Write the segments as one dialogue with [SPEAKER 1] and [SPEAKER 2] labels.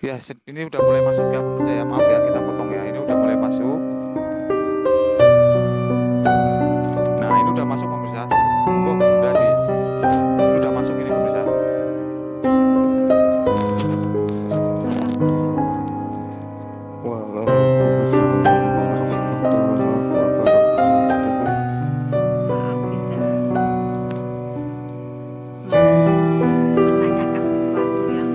[SPEAKER 1] Ya, ini udah mulai masuk ya pemirsa ya. Maaf ya kita potong ya. Ini udah mulai masuk. Nah, ini udah masuk pemirsa. Monggo udah di. Ini udah masuk ini pemirsa.
[SPEAKER 2] Waalaikumsalam warahmatullahi wabarakatuh.
[SPEAKER 3] Bisa menanyakan sesuatu yang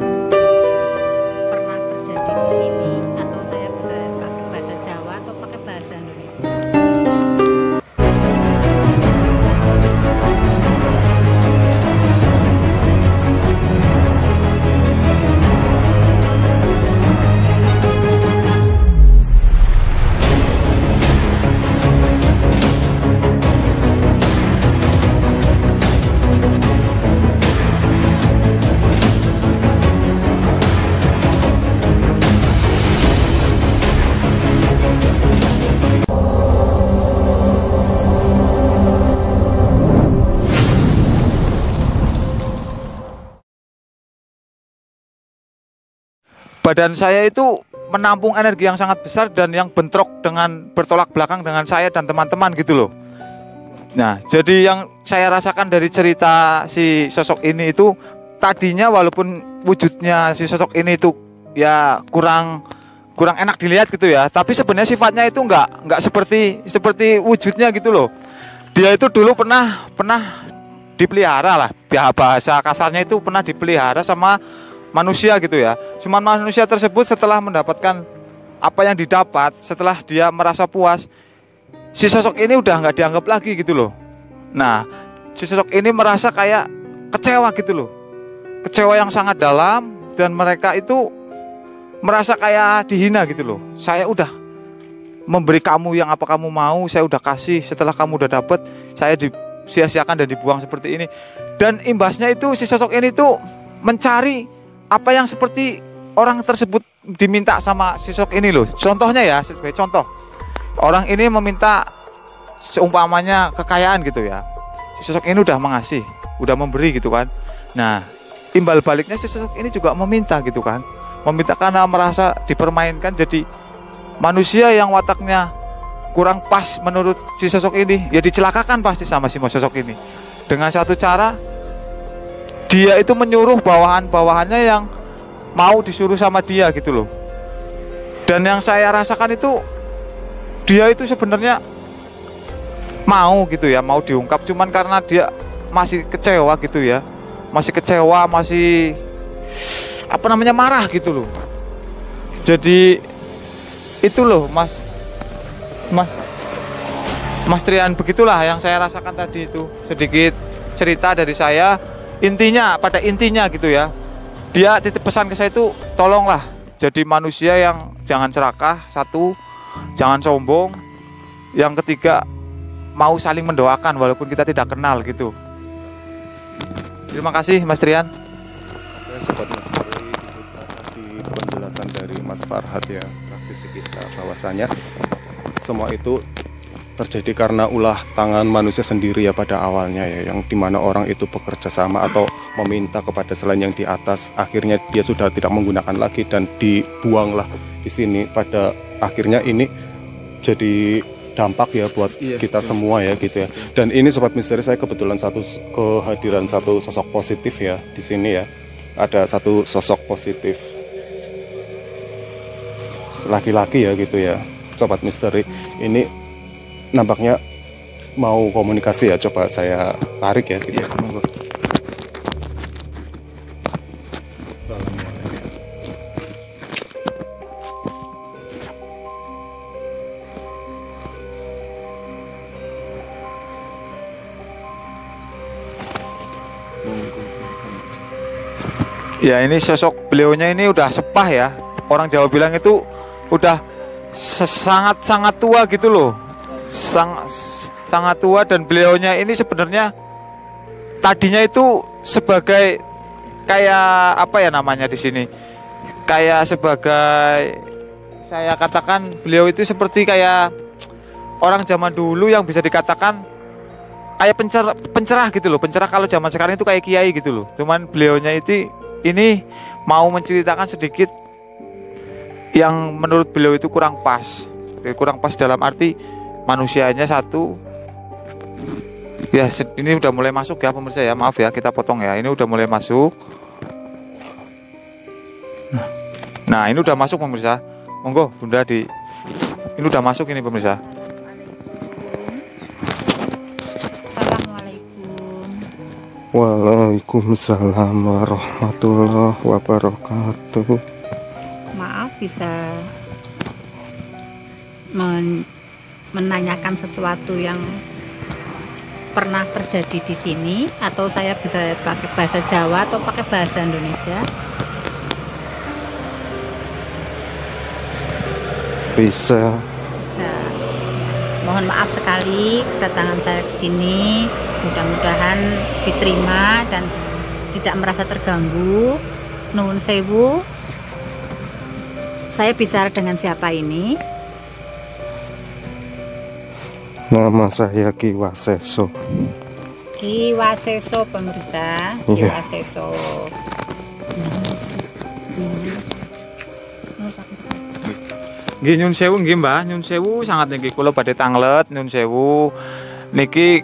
[SPEAKER 3] pernah terjadi di sini, atau saya bisa pakai bahasa Jawa atau pakai bahasa Indonesia.
[SPEAKER 1] Badan saya itu menampung energi yang sangat besar dan yang bentrok dengan bertolak belakang dengan saya dan teman-teman gitu loh. Nah, jadi yang saya rasakan dari cerita si sosok ini itu tadinya walaupun wujudnya si sosok ini itu ya kurang enak dilihat gitu ya, tapi sebenarnya sifatnya itu nggak seperti wujudnya gitu loh. Dia itu dulu pernah dipelihara lah, bahasa kasarnya itu pernah dipelihara sama manusia gitu ya. Cuman manusia tersebut setelah mendapatkan apa yang didapat, setelah dia merasa puas, si sosok ini udah nggak dianggap lagi gitu loh. Nah, si sosok ini merasa kayak kecewa gitu loh, kecewa yang sangat dalam, dan mereka itu merasa kayak dihina gitu loh. Saya udah memberi kamu yang apa kamu mau, saya udah kasih, setelah kamu udah dapet, saya disia-siakan dan dibuang seperti ini. Dan imbasnya itu si sosok ini tuh mencari apa yang seperti orang tersebut diminta sama si sosok ini loh. Contohnya ya, sebagai contoh, orang ini meminta seumpamanya kekayaan gitu ya. Si sosok ini udah mengasih, udah memberi gitu kan. Nah, timbal baliknya si sosok ini juga meminta gitu kan. Meminta karena merasa dipermainkan, jadi manusia yang wataknya kurang pas menurut si sosok ini, ya dicelakakan pasti sama si sosok ini. Dengan satu cara, dia itu menyuruh bawahan-bawahannya yang mau disuruh sama dia gitu loh. Dan yang saya rasakan itu, dia itu sebenarnya mau gitu ya, mau diungkap, cuman karena dia masih kecewa gitu ya, masih kecewa, masih marah gitu loh. Jadi itu loh Mas Trian, begitulah yang saya rasakan tadi itu. Sedikit cerita dari saya. Pada intinya gitu ya, dia titip pesan ke saya itu, tolonglah jadi manusia yang jangan serakah, satu, jangan sombong, yang ketiga mau saling mendoakan walaupun kita tidak kenal gitu. Terima kasih Mas Trian.
[SPEAKER 2] Oke, Sobat Misteri, itu tadi penjelasan dari Mas Farhad ya, praktisi kita, bahwasanya semua itu terjadi karena ulah tangan manusia sendiri ya pada awalnya ya, yang dimana orang itu bekerja sama atau meminta kepada selain yang di atas, akhirnya dia sudah tidak menggunakan lagi dan dibuanglah di sini. Pada akhirnya ini jadi dampak ya buat kita semua ya gitu ya. Dan ini Sobat Misteri, saya kebetulan kehadiran satu sosok positif ya di sini ya. Ada satu sosok positif laki-laki ya gitu ya, Sobat Misteri. Ini nampaknya mau komunikasi ya, coba saya tarik ya gitu.
[SPEAKER 1] Ya, monggo. Ya, ini sosok beliaunya ini udah sepah ya. Orang Jawa bilang itu udah sangat tua gitu loh. Sangat tua, dan beliaunya ini sebenarnya tadinya itu sebagai kayak apa ya namanya di sini? Kayak sebagai, saya katakan beliau itu seperti kayak orang zaman dulu yang bisa dikatakan kayak pencerah gitu loh. Pencerah kalau zaman sekarang itu kayak kiai gitu loh. Cuman beliaunya itu ini mau menceritakan sedikit yang menurut beliau itu kurang pas. Kurang pas dalam arti manusianya satu. Ya, ini udah mulai masuk ya pemirsa ya. Maaf ya kita potong ya. Ini udah mulai masuk. Nah, ini udah masuk pemirsa. Monggo Bunda di. Ini udah masuk ini pemirsa.
[SPEAKER 3] Assalamualaikum.
[SPEAKER 2] Waalaikumsalam warahmatullahi wabarakatuh.
[SPEAKER 3] Maaf bisa menanyakan sesuatu yang pernah terjadi di sini, atau saya bisa pakai bahasa Jawa atau pakai bahasa Indonesia?
[SPEAKER 2] Bisa.
[SPEAKER 3] Bisa. Mohon maaf sekali kedatangan saya ke sini. Mudah-mudahan diterima dan tidak merasa terganggu. Nuwun sewu. Saya bicara dengan siapa ini?
[SPEAKER 2] Nama saya Ki Waseso.
[SPEAKER 3] Ki Waseso pemirsa. Ki
[SPEAKER 2] Iya.
[SPEAKER 3] Waseso.
[SPEAKER 1] Nggih nyun sewu nggih Mbah, nyun sewu sangat niki kula badhe tanglet nyun sewu. Niki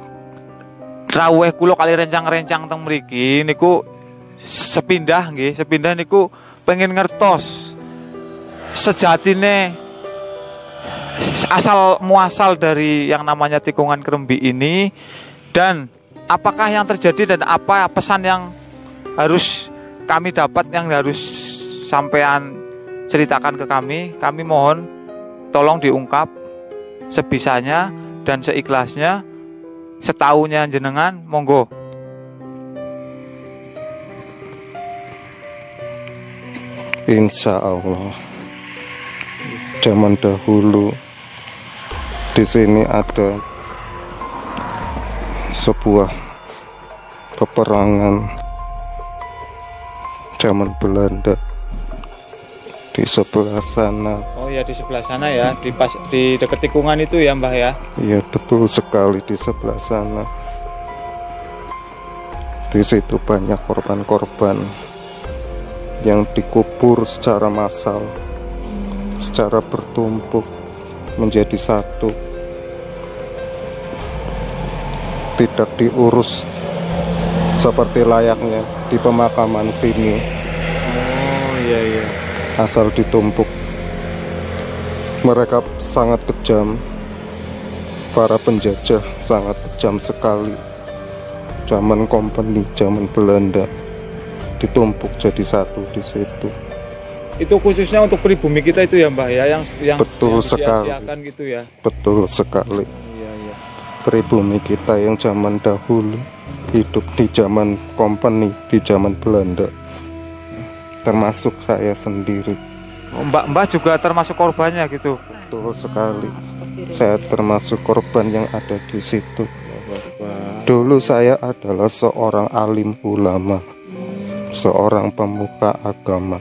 [SPEAKER 1] rawuh kula kali rencang-rencang teng mriki niku sepindah nggih, sepindah niku pengen ngertos sejatine asal muasal dari yang namanya tikungan Krembi ini, dan apakah yang terjadi dan apa pesan yang harus kami dapat, yang harus sampean ceritakan ke kami. Kami mohon tolong diungkap sebisanya dan seikhlasnya, setaunya jenengan, monggo.
[SPEAKER 2] Insya Allah, zaman dahulu di sini ada sebuah peperangan zaman Belanda di sebelah sana.
[SPEAKER 1] Oh ya, di sebelah sana ya, di dekat tikungan itu ya Mbah ya.
[SPEAKER 2] Iya betul sekali, di sebelah sana. Di situ banyak korban-korban yang dikubur secara massal, secara bertumpuk menjadi satu, tidak diurus seperti layaknya di pemakaman sini.
[SPEAKER 1] Oh iya iya.
[SPEAKER 2] Asal ditumpuk. Mereka sangat kejam, para penjajah sangat kejam sekali. Zaman kompeni, zaman Belanda, ditumpuk jadi satu di situ.
[SPEAKER 1] Itu khususnya untuk pribumi kita itu ya Mbah ya, yang
[SPEAKER 2] Betul
[SPEAKER 1] yang
[SPEAKER 2] sekali.
[SPEAKER 1] disia-siakan gitu ya.
[SPEAKER 2] Betul sekali.
[SPEAKER 1] Iya iya.
[SPEAKER 2] Pribumi kita yang zaman dahulu hidup di zaman kompeni, di zaman Belanda, termasuk saya sendiri.
[SPEAKER 1] Oh, Mbah juga termasuk korbannya gitu.
[SPEAKER 2] Betul sekali, saya termasuk korban yang ada di situ. Dulu saya adalah seorang alim ulama, seorang pemuka agama.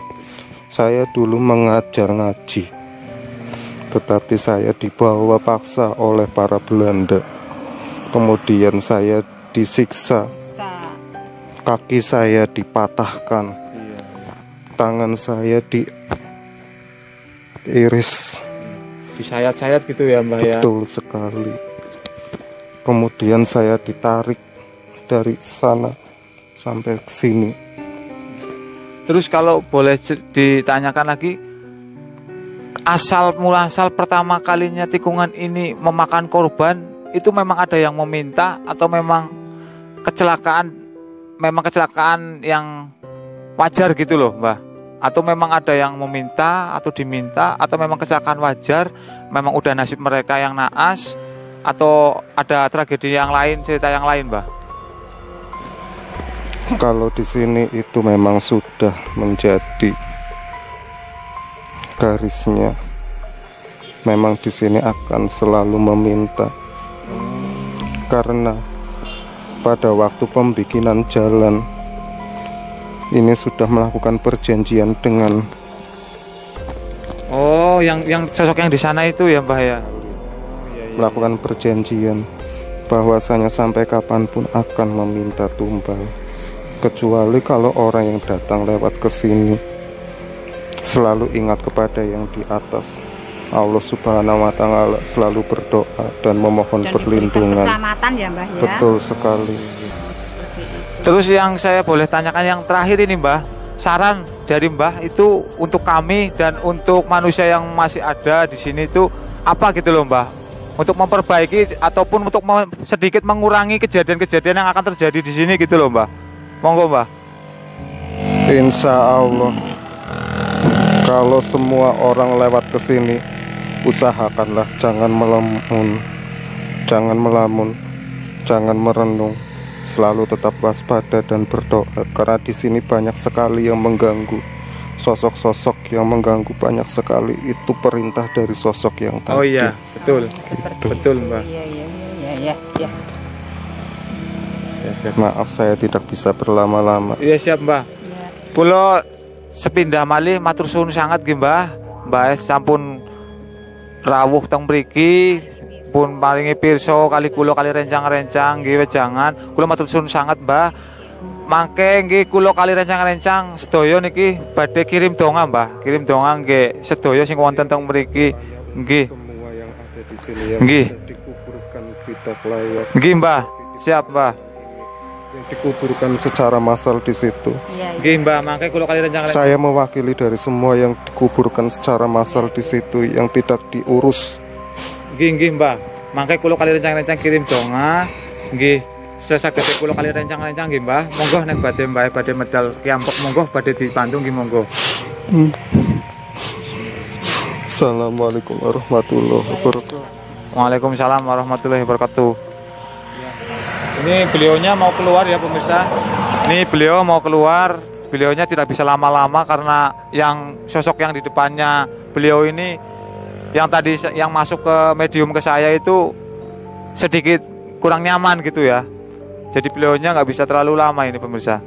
[SPEAKER 2] Saya dulu mengajar ngaji, tetapi saya dibawa paksa oleh para Belanda. Kemudian saya disiksa, kaki saya dipatahkan, tangan saya diiris.
[SPEAKER 1] Disayat-sayat gitu ya Mbah ya.
[SPEAKER 2] Betul sekali. Kemudian saya ditarik dari sana sampai ke sini.
[SPEAKER 1] Terus kalau boleh ditanyakan lagi, asal muasal pertama kalinya tikungan ini memakan korban, itu memang ada yang meminta atau memang kecelakaan yang wajar gitu loh Mbah? Atau memang ada yang meminta atau diminta, atau memang kecelakaan wajar, memang udah nasib mereka yang naas, atau ada tragedi yang lain, cerita yang lain Mbah?
[SPEAKER 2] Kalau di sini itu memang sudah menjadi garisnya. Memang di sini akan selalu meminta. Karena pada waktu pembikinan jalan ini sudah melakukan perjanjian dengan
[SPEAKER 1] yang sosok yang di sana itu ya Mbah ya.
[SPEAKER 2] melakukan perjanjian bahwasanya sampai kapanpun akan meminta tumbal, kecuali kalau orang yang datang lewat ke sini selalu ingat kepada yang di atas. Allah Subhanahu wa Ta'ala selalu berdoa dan memohon
[SPEAKER 3] Dan diberikan
[SPEAKER 2] perlindungan.
[SPEAKER 3] keselamatan ya Mbah ya.
[SPEAKER 2] Betul sekali.
[SPEAKER 1] Terus yang saya boleh tanyakan yang terakhir ini Mbah, saran dari Mbah itu untuk kami dan untuk manusia yang masih ada di sini itu apa gitu loh Mbah, untuk memperbaiki ataupun untuk sedikit mengurangi kejadian-kejadian yang akan terjadi di sini gitu loh Mbah. Monggo Mbah.
[SPEAKER 2] Insya Allah, kalau semua orang lewat ke sini, usahakanlah jangan melamun, jangan merenung, selalu tetap waspada dan berdoa, karena di sini banyak sekali yang mengganggu, sosok-sosok yang mengganggu banyak sekali. Itu perintah dari sosok yang tadi.
[SPEAKER 1] Oh iya, betul.
[SPEAKER 2] Gitu.
[SPEAKER 1] Betul Mbah.
[SPEAKER 3] Iya.
[SPEAKER 2] Maaf saya tidak bisa berlama-lama.
[SPEAKER 1] Iya siap Mbah. Pulau sepindah malih matur suwun sangat nggih Mbah. Mbah sampun rawuh teng mriki pun paringi pirsa kali kula kali rencang-rencang nggih wejangan. Kula matur suwun sangat Mbah. Mangke nggih kula kali rencang-rencang sedaya niki badhe kirim donga Mbah. Kirim donga nggih sedaya sing wonten teng mriki nggih.
[SPEAKER 2] Semua yang ada di sini yang
[SPEAKER 1] Nggih.
[SPEAKER 2] bisa dikuburkan tidak layak.
[SPEAKER 1] Nggih Mbah. Siap Mbah.
[SPEAKER 2] Yang dikuburkan secara massal di situ.
[SPEAKER 3] Iya.
[SPEAKER 1] Nggih Mbah, mangke kula kali rencang-rencang.
[SPEAKER 2] Saya mewakili dari semua yang dikuburkan secara massal di situ yang tidak diurus.
[SPEAKER 1] Nggih Mbah. Mangke kula kali rencang-rencang kirim donga. Nggih. Sesaged kula kali rencang-rencang nggih Mbah. Monggo nek badhe Mbah badhe medal kiampek monggo badhe dipantu nggih monggo.
[SPEAKER 2] Assalamualaikum warahmatullahi wabarakatuh.
[SPEAKER 1] Waalaikumsalam warahmatullahi wabarakatuh. Ini beliaunya mau keluar ya pemirsa. Ini beliau mau keluar. Beliaunya tidak bisa lama-lama karena yang sosok yang di depannya beliau ini yang tadi yang masuk ke medium ke saya itu sedikit kurang nyaman gitu ya. Jadi beliaunya nggak bisa terlalu lama ini pemirsa.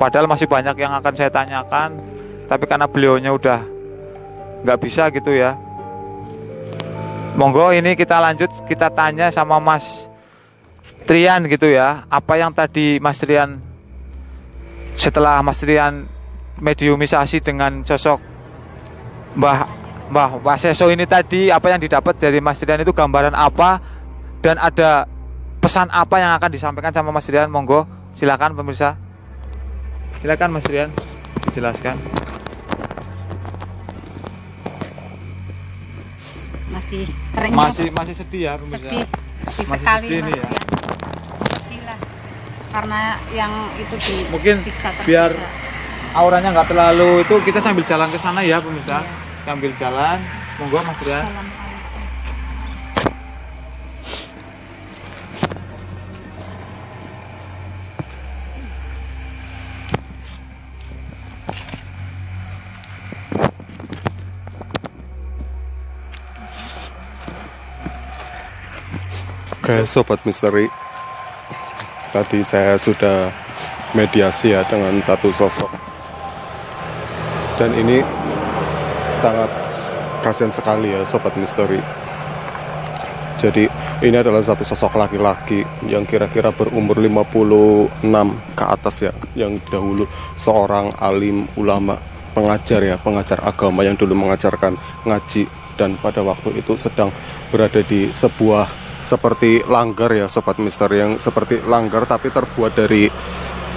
[SPEAKER 1] Padahal masih banyak yang akan saya tanyakan, tapi karena beliaunya udah nggak bisa gitu ya. Monggo ini kita lanjut, kita tanya sama Mas Trian gitu ya. Apa yang tadi Mas Trian, setelah Mas Trian mediumisasi dengan sosok Mbah Waseso ini tadi, apa yang didapat dari Mas Trian itu gambaran apa, dan ada pesan apa yang akan disampaikan sama Mas Trian? Monggo, silakan pemirsa. Silakan Mas Trian dijelaskan.
[SPEAKER 3] Masih kering.
[SPEAKER 1] Masih sedih ya pemirsa.
[SPEAKER 3] sedih
[SPEAKER 1] Masih
[SPEAKER 3] sekali
[SPEAKER 1] sedih
[SPEAKER 3] Mas.
[SPEAKER 1] nih ya.
[SPEAKER 3] Sedih lah. Karena yang itu
[SPEAKER 1] Mungkin
[SPEAKER 3] disiksa tersiksa.
[SPEAKER 1] biar auranya nggak terlalu itu, kita sambil jalan ke sana ya pemirsa. Sambil jalan, monggo Mas Trian.
[SPEAKER 3] Assalamualaikum.
[SPEAKER 2] Oke, Sobat Misteri, tadi saya sudah mediasi ya dengan satu sosok, dan ini sangat kasihan sekali ya Sobat Misteri. Jadi ini adalah satu sosok laki-laki yang kira-kira berumur 56 ke atas ya, yang dahulu seorang alim ulama, pengajar ya, pengajar agama yang dulu mengajarkan ngaji, dan pada waktu itu sedang berada di sebuah seperti langgar ya Sobat Misteri, yang seperti langgar tapi terbuat dari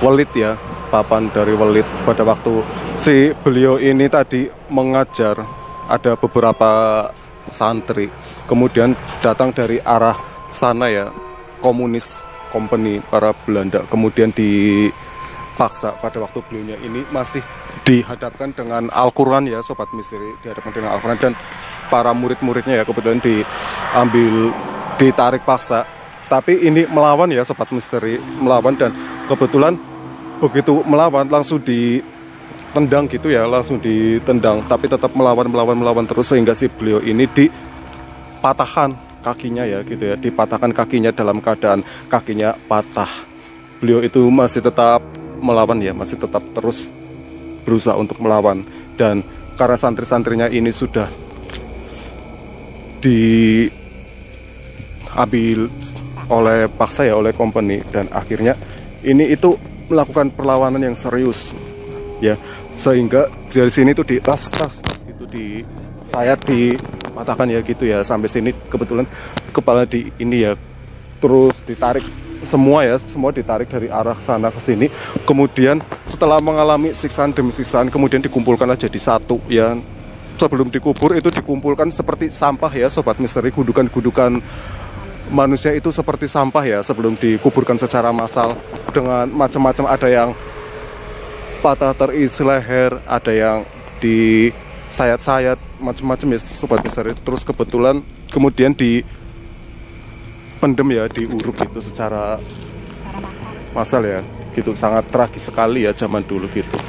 [SPEAKER 2] welit ya, papan dari welit. Pada waktu si beliau ini tadi mengajar, ada beberapa santri kemudian datang dari arah sana ya, komunis company para Belanda, kemudian dipaksa. Pada waktu beliaunya ini masih dihadapkan dengan Al-Quran ya Sobat Misteri, dihadapkan dengan Al-Quran, dan para murid-muridnya ya kebetulan ditarik paksa, tapi ini melawan ya Sobat Misteri, melawan, dan kebetulan begitu melawan langsung ditendang gitu ya, langsung ditendang, tapi tetap melawan terus sehingga si beliau ini dipatahkan kakinya ya gitu ya, dipatahkan kakinya dalam keadaan kakinya patah. Beliau itu masih tetap melawan ya, masih tetap terus berusaha untuk melawan, dan karena santri-santrinya ini sudah diambil oleh paksa ya, oleh company, dan akhirnya ini itu melakukan perlawanan yang serius ya. sehingga dari sini tuh di tas gitu, di sayat dipatahkan ya gitu ya, sampai sini kebetulan kepala di ini ya, terus ditarik semua ya, semua ditarik dari arah sana ke sini. Kemudian setelah mengalami siksaan demi siksaan, kemudian dikumpulkanlah jadi satu ya. Sebelum dikubur itu dikumpulkan seperti sampah ya Sobat Misteri, gudukan-gudukan manusia itu seperti sampah ya sebelum dikuburkan secara massal dengan macam-macam, ada yang patah terisi leher, ada yang di sayat-sayat, macam-macam ya Sobat Misteri. Terus kebetulan kemudian dipendem ya, diuruk gitu secara massal ya gitu. Sangat tragis sekali ya zaman dulu gitu.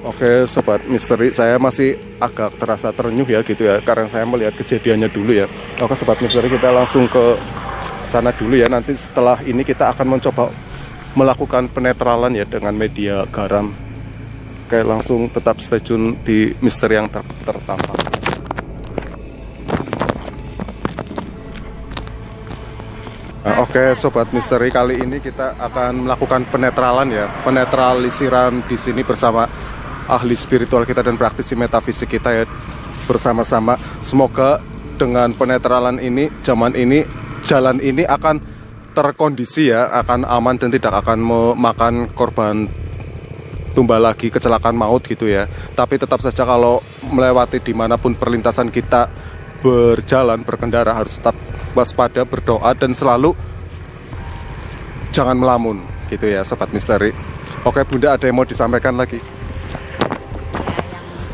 [SPEAKER 2] Oke Sobat Misteri, saya masih agak terasa terenyuh ya gitu ya, karena saya melihat kejadiannya dulu ya. Oke Sobat Misteri, kita langsung ke sana dulu ya. Nanti setelah ini kita akan mencoba melakukan penetralan ya dengan media garam. Oke, langsung tetap stay tune di misteri yang tertampak. Nah, oke Sobat Misteri, kali ini kita akan melakukan penetralan ya, penetralisiran di sini bersama ahli spiritual kita dan praktisi metafisik kita ya, bersama-sama. Semoga dengan penetralan ini, jalan ini akan terkondisi ya, akan aman dan tidak akan memakan korban tumbal lagi, kecelakaan maut gitu ya. Tapi tetap saja kalau melewati dimanapun perlintasan kita berjalan, berkendara, harus tetap waspada, berdoa, dan selalu jangan melamun gitu ya Sobat Misteri. Oke Bunda, ada yang mau disampaikan lagi?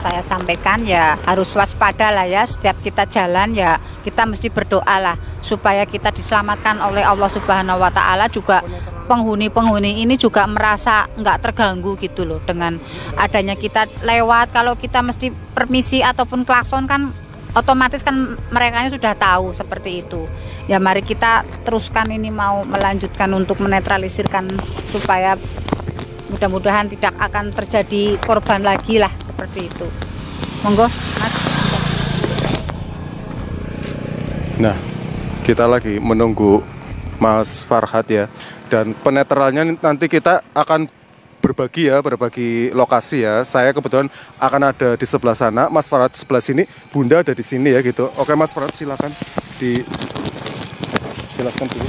[SPEAKER 3] Saya sampaikan ya, harus waspada lah ya, setiap kita jalan ya kita mesti berdoa lah supaya kita diselamatkan oleh Allah Subhanahu wa Ta'ala. Juga penghuni-penghuni ini juga merasa nggak terganggu gitu loh dengan adanya kita lewat. Kalau kita mesti permisi ataupun klakson kan otomatis kan mereka sudah tahu seperti itu ya. Mari kita teruskan ini, mau melanjutkan untuk menetralisirkan supaya mudah-mudahan tidak akan terjadi korban lagi lah, seperti itu. Monggo Mas.
[SPEAKER 2] Nah, kita lagi menunggu Mas Farhat ya, dan penetralnya nanti kita akan berbagi lokasi ya. Saya kebetulan akan ada di sebelah sana, Mas Farhat sebelah sini, Bunda ada di sini ya gitu. Oke Mas Farhat, silakan dijelaskan dulu.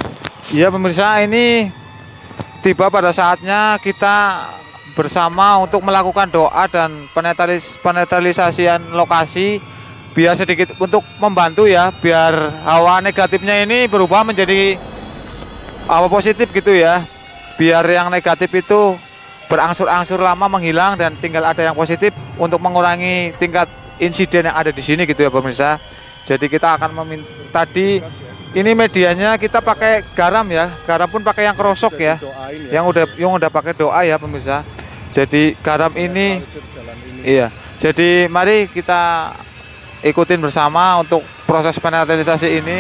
[SPEAKER 1] Iya pemirsa, ini tiba pada saatnya kita bersama untuk melakukan doa dan penetralisasian lokasi, biar sedikit untuk membantu ya, biar hawa negatifnya ini berubah menjadi hawa positif gitu ya, biar yang negatif itu berangsur-angsur lama menghilang dan tinggal ada yang positif untuk mengurangi tingkat insiden yang ada di sini gitu ya pemirsa. Jadi kita akan meminta, tadi ini medianya kita pakai garam ya, garam pun pakai yang kerosok ya, yang udah pakai doa ya pemirsa. Jadi garam ini, iya. Jadi mari kita ikutin bersama untuk proses penetralisasi ini.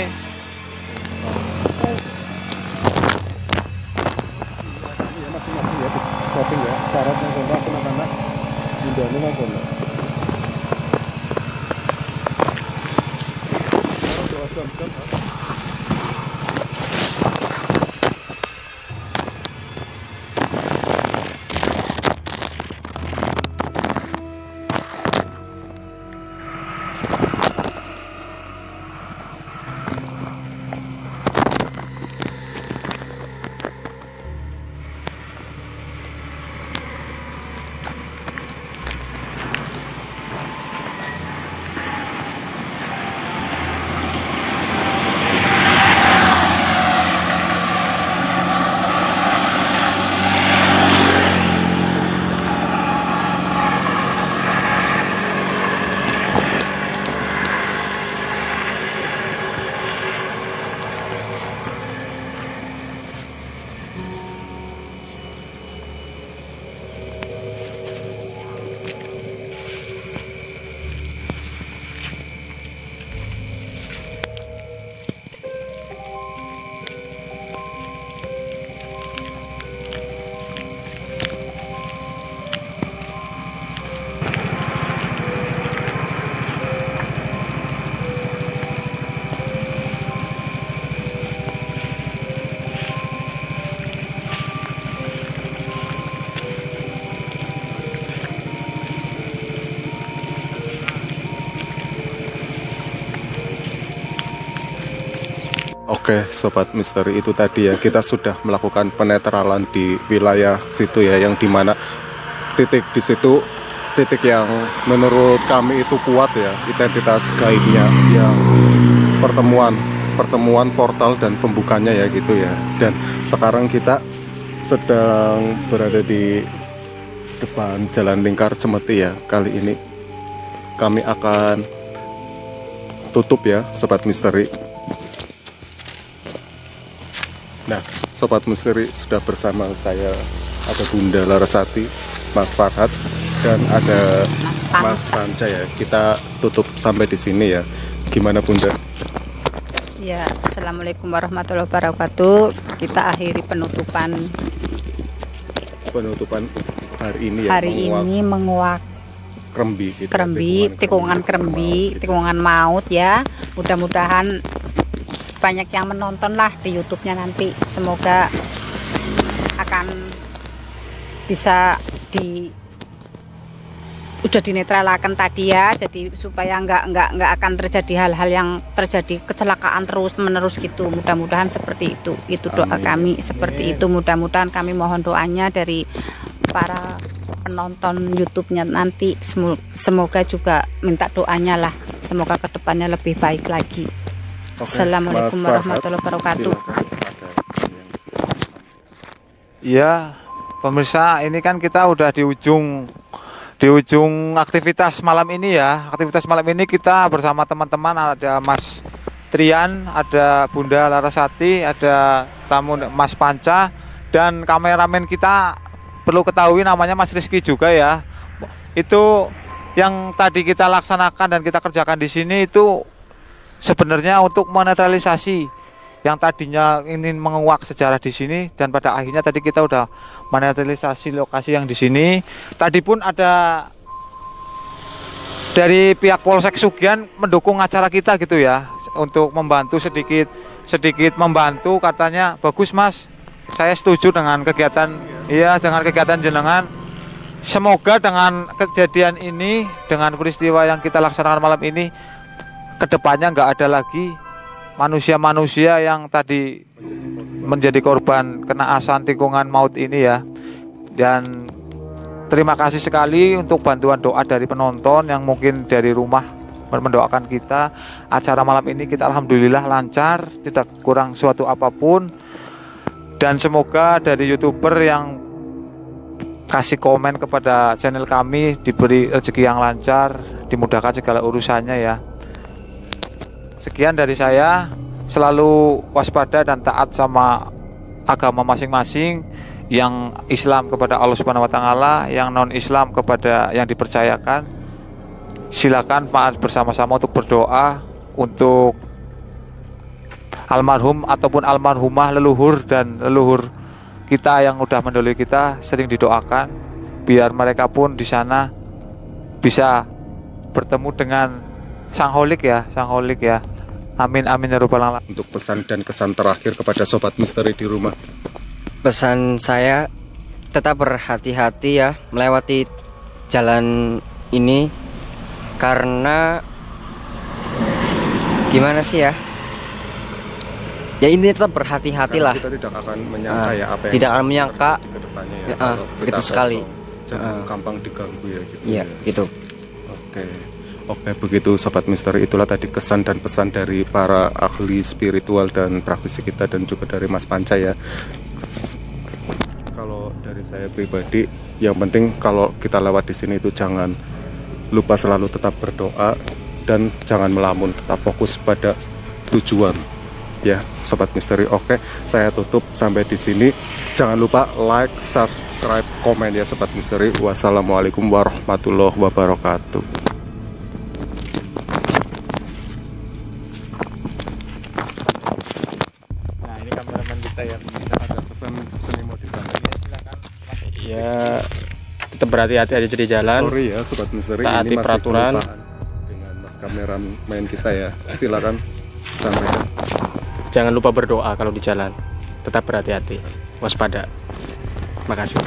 [SPEAKER 2] Oke, Sobat Misteri, itu tadi ya, kita sudah melakukan penetralan di wilayah situ ya, yang dimana titik di situ, titik yang menurut kami itu kuat ya, identitas gaibnya, yang pertemuan portal dan pembukanya ya gitu ya. Dan sekarang kita sedang berada di depan Jalan Lingkar Cemeti ya. Kali ini kami akan tutup ya, Sobat Misteri. Nah, Sobat Misteri, sudah bersama saya ada Bunda Larasati, Mas Farhat, dan ada Mas Panca ya. Kita tutup sampai di sini ya. Gimana Bunda?
[SPEAKER 3] Ya, Assalamualaikum warahmatullahi wabarakatuh. Kita akhiri penutupan
[SPEAKER 2] hari ini ya.
[SPEAKER 3] Hari ini menguak
[SPEAKER 2] Krembi gitu.
[SPEAKER 3] Tikungan Krembi, tikungan maut ya. Mudah-mudahan banyak yang menonton lah di YouTube-nya nanti. Semoga akan bisa udah dinetralkan tadi ya, jadi supaya nggak akan terjadi hal-hal yang terjadi kecelakaan terus menerus gitu. Mudah-mudahan seperti itu doa kami seperti itu. Mudah-mudahan kami mohon doanya dari para penonton YouTube-nya nanti. Semoga juga minta doanya lah, semoga kedepannya lebih baik lagi. Assalamualaikum warahmatullahi wabarakatuh.
[SPEAKER 1] Ya, pemirsa, ini kan kita udah di ujung aktivitas malam ini ya. Aktivitas malam ini kita bersama teman-teman, ada Mas Trian, ada Bunda Larasati, ada tamu Mas Panca, dan kameramen kita perlu ketahui namanya Mas Rizky juga ya. Itu yang tadi kita laksanakan dan kita kerjakan di sini itu sebenarnya untuk menetralisasi yang tadinya ingin menguak sejarah di sini, dan pada akhirnya tadi kita udah menetralisasi lokasi yang di sini. Tadi pun ada dari pihak Polsek Sugian mendukung acara kita gitu ya, untuk membantu sedikit membantu, katanya bagus Mas, saya setuju dengan kegiatan jenengan. Semoga dengan kejadian ini, dengan peristiwa yang kita laksanakan malam ini, kedepannya nggak ada lagi manusia-manusia yang tadi menjadi korban kena asan tikungan maut ini ya. Dan terima kasih sekali untuk bantuan doa dari penonton yang mungkin dari rumah mendoakan kita. Acara malam ini kita alhamdulillah lancar, tidak kurang suatu apapun. Dan semoga dari YouTuber yang kasih komen kepada channel kami diberi rezeki yang lancar, dimudahkan segala urusannya ya. Sekian dari saya, selalu waspada dan taat sama agama masing-masing. Yang Islam kepada Allah Subhanahu wa taala, yang non-Islam kepada yang dipercayakan. Silakan bersama-sama untuk berdoa untuk almarhum ataupun almarhumah leluhur dan leluhur kita yang udah mendahului kita, sering didoakan biar mereka pun di sana bisa bertemu dengan sang holik ya. Amin amin ya rabbal alamin.
[SPEAKER 2] Untuk pesan dan kesan terakhir kepada Sobat Misteri di rumah.
[SPEAKER 4] Pesan saya, tetap berhati-hati ya melewati jalan ini, karena gimana sih ya? Ya ini tetap berhati-hati lah.
[SPEAKER 2] Kita tidak akan menyangka ya apa yang
[SPEAKER 4] tidak akan menyangka
[SPEAKER 2] di kedepannya ya.
[SPEAKER 4] Gitu sekali.
[SPEAKER 2] Jangan gampang diganggu ya gitu.
[SPEAKER 4] Iya, gitu.
[SPEAKER 2] Oke, begitu Sobat Misteri, itulah tadi kesan dan pesan dari para ahli spiritual dan praktisi kita, dan juga dari Mas Panca ya. Kalau dari saya pribadi, yang penting kalau kita lewat di sini itu jangan lupa selalu tetap berdoa dan jangan melamun, tetap fokus pada tujuan. Ya, Sobat Misteri. Oke, saya tutup sampai di sini. Jangan lupa like, subscribe, komen ya Sobat Misteri. Wassalamualaikum warahmatullahi wabarakatuh.
[SPEAKER 5] Ya, tetap berhati-hati aja di jalan.
[SPEAKER 2] Sorry ya Sobat Misteri,
[SPEAKER 5] taati
[SPEAKER 2] ini masih
[SPEAKER 5] peraturan
[SPEAKER 2] dengan Mas kameramen kita ya. Silakan sampaikan.
[SPEAKER 5] Jangan lupa berdoa kalau di jalan. Tetap berhati-hati, waspada. Makasih.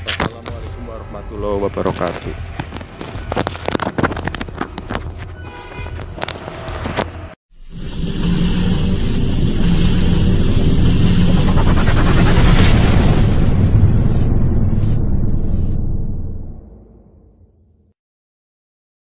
[SPEAKER 2] Wassalamualaikum warahmatullahi wabarakatuh.